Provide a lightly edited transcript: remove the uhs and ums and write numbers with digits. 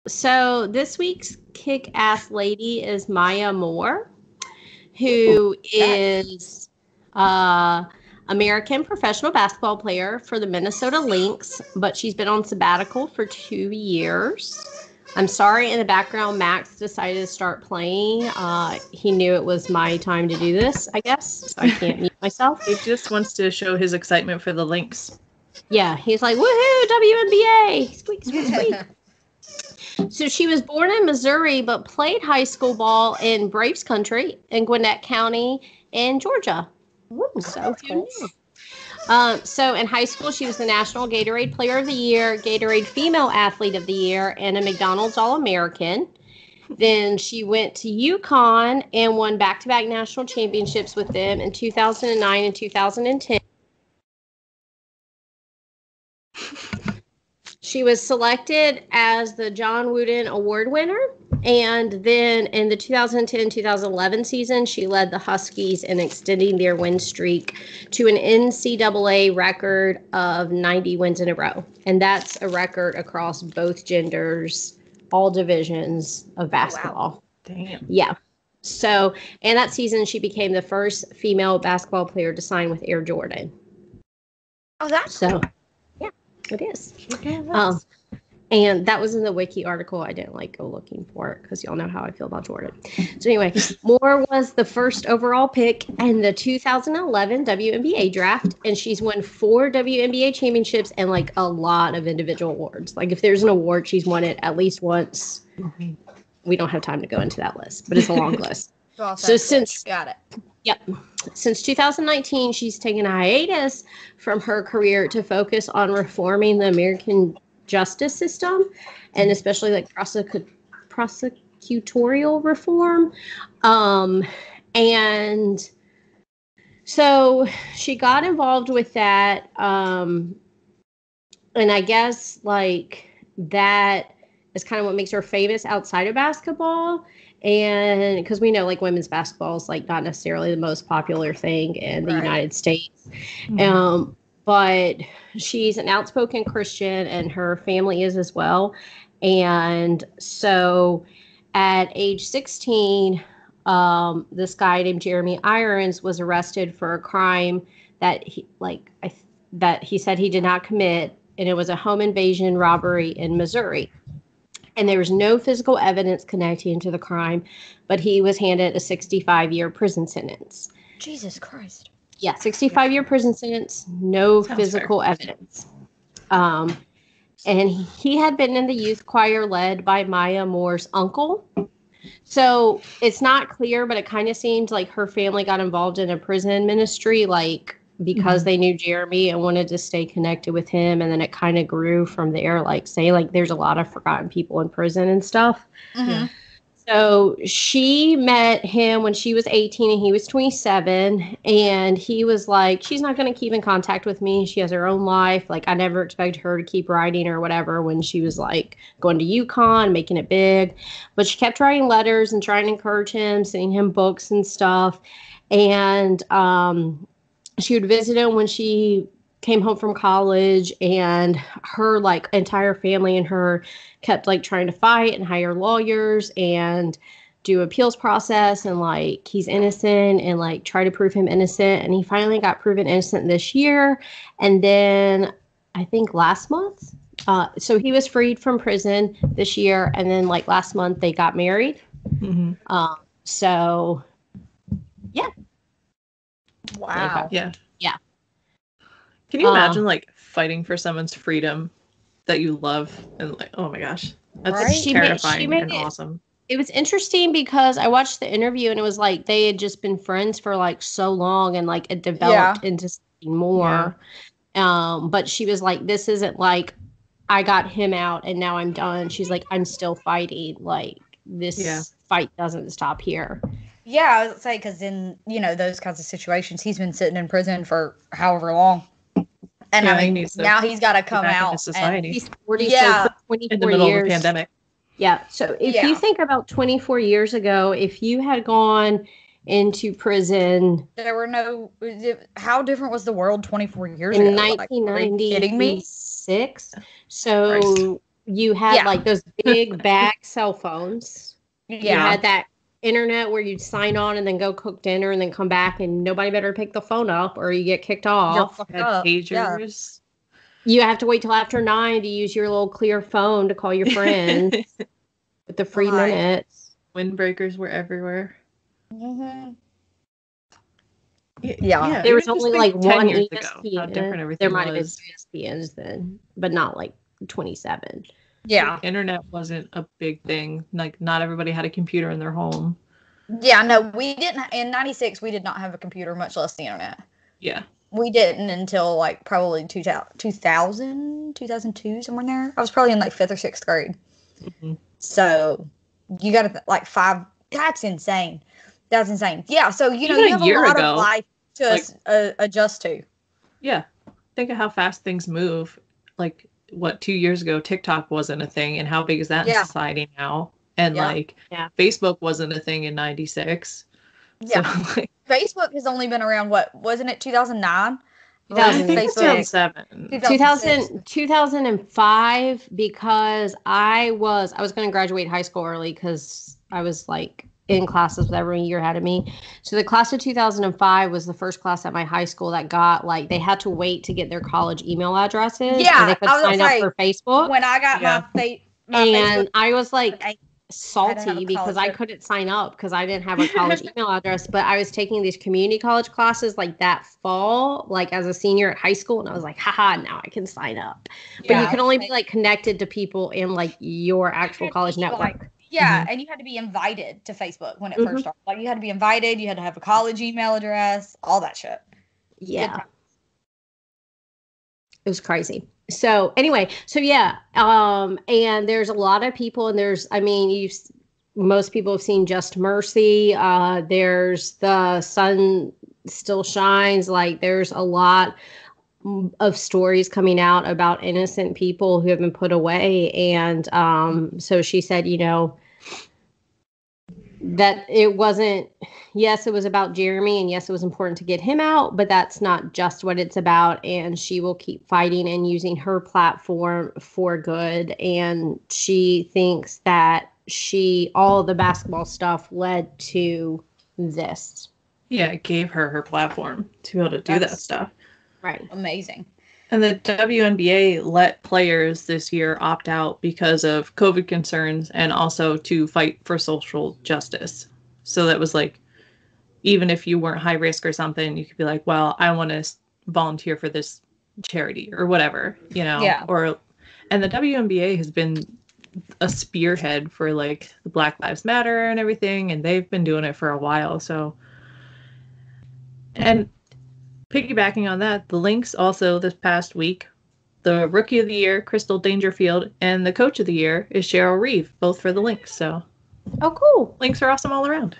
So this week's Kick-Ass lady is Maya Moore, who is American professional basketball player for the Minnesota Lynx, but she's been on sabbatical for 2 years. I'm sorry, in the background, Max decided to start playing. He knew it was my time to do this, I guess, so I can't mute myself. He just wants to show his excitement for the Lynx. Yeah, he's like, woohoo, WNBA! Squeak, squeak, squeak. So she was born in Missouri, but played high school ball in Braves Country in Gwinnett County in Georgia. Ooh, so in high school, she was the National Gatorade Player of the Year, Gatorade Female Athlete of the Year, and a McDonald's All-American. Then she went to UConn and won back-to-back national championships with them in 2009 and 2010. She was selected as the John Wooden Award winner, and then in the 2010-2011 season, she led the Huskies in extending their win streak to an NCAA record of 90 wins in a row. And that's a record across both genders, all divisions of basketball. Wow. Damn. Yeah. So, and that season, she became the first female basketball player to sign with Air Jordan. Oh, that's so. It is. And that was in the wiki article. I didn't go looking for it because y'all know how I feel about Jordan. So anyway, Moore was the first overall pick in the 2011 WNBA draft, and she's won 4 WNBA championships and a lot of individual awards. If there's an award, she's won it at least once. Mm-hmm. We don't have time to go into that list, but it's a long list. So since got it. Yep. Since 2019, she's taken a hiatus from her career to focus on reforming the American justice system, and especially prosecutorial reform. And so she got involved with that. And I guess that is kind of what makes her famous outside of basketball. And because we know women's basketball is not necessarily the most popular thing in the United States. Mm-hmm. But she's an outspoken Christian, and her family is as well. And so at age 16, this guy named Jeremy Irons was arrested for a crime that he said he did not commit. And it was a home invasion robbery in Missouri. And there was no physical evidence connecting to the crime, but he was handed a 65-year prison sentence. Jesus Christ. Yeah, 65-year prison sentence, no physical evidence. And he had been in the youth choir led by Maya Moore's uncle. So it's not clear, but it kind of seems like her family got involved in a prison ministry, because they knew Jeremy and wanted to stay connected with him. And then it kind of grew from there, there's a lot of forgotten people in prison and stuff. Mm-hmm. So she met him when she was 18 and he was 27. And he was like, she's not going to keep in contact with me. She has her own life. I never expected her to keep writing or whatever when she was going to UConn, making it big. But she kept writing letters and trying to encourage him, sending him books and stuff. And, she would visit him when she came home from college, and her entire family and her kept trying to fight and hire lawyers and do appeals process, and he's innocent and try to prove him innocent. And he finally got proven innocent this year. And then I think last month, so he was freed from prison this year. And then last month they got married. Mm-hmm. So yeah. Wow. Yeah. Yeah. Can you imagine fighting for someone's freedom that you love and oh my gosh, that's terrifying and awesome. It was interesting because I watched the interview and it was they had just been friends for so long, and it developed into something more. Yeah. But she was this isn't I got him out and now I'm done. She's I'm still fighting. This fight doesn't stop here. Yeah, I was say because in those kinds of situations, he's been sitting in prison for however long, and now he's got to come out. Into society. He's 40, so for 24 in the middle years. of a pandemic. Yeah. So if you think about 24 years ago, if you had gone into prison, there were no. How different was the world 24 years in ago? 1996? Are you kidding me? So you had like those big bag cell phones. You had that internet where you'd sign on and then go cook dinner and then come back and nobody better pick the phone up or you get kicked off. Pagers. You have to wait till after 9 to use your little clear phone to call your friends with the free minutes. Windbreakers were everywhere. Mm-hmm. Yeah. There was only like one ESPN. How different everything there might have been ESPNs then, but not like 27. Yeah. The internet wasn't a big thing. Like, not everybody had a computer in their home. Yeah, no, we didn't. In 96, we did not have a computer, much less the internet. Yeah. We didn't until like probably 2000, 2002, somewhere in there. I was probably in like 5th or 6th grade. Mm-hmm. So you got to like 5. That's insane. That's insane. Yeah. So, you know, you have a lot of life to adjust to. Yeah. Think of how fast things move. Like, 2 years ago, TikTok wasn't a thing. And how big is that in society now? And Facebook wasn't a thing in 96. Yeah. So, Facebook has only been around, wasn't it 2009? 2007. 2005, because I was going to graduate high school early because I was like in classes with every year ahead of me. So the class of 2005 was the first class at my high school that got like, they had to wait to get their college email addresses. Yeah. And they could sign up for Facebook. When I got my Facebook, I was like, salty because I couldn't sign up because I didn't have a college email address, but I was taking these community college classes like that fall, like as a senior at high school, and I was like, haha, now I can sign up. But you can only be like connected to people in like your actual college network. And you had to be invited to Facebook when it first started. Like, you had to be invited, you had to have a college email address, all that shit. Yeah. It was crazy. So anyway, and there's a lot of people, and most people have seen Just Mercy. There's The Sun Still Shines. Like, there's a lot of stories coming out about innocent people who have been put away. And so she said, you know, that it wasn't, yes, it was about Jeremy, and yes, it was important to get him out, but that's not just what it's about. And she will keep fighting and using her platform for good. And she thinks that all the basketball stuff led to this. Yeah, it gave her platform to be able to do that stuff. Right. Amazing. And the WNBA let players this year opt out because of COVID concerns and also to fight for social justice. So that was like, even if you weren't high risk or something, you could be like, well, I want to volunteer for this charity or whatever, you know? Yeah. And the WNBA has been a spearhead for like the Black Lives Matter and everything. And they've been doing it for a while. So, and piggybacking on that, the Lynx also this past week, the Rookie of the Year, Crystal Dangerfield, and the Coach of the Year is Cheryl Reeve, both for the Lynx. So, oh, cool. Lynx are awesome all around.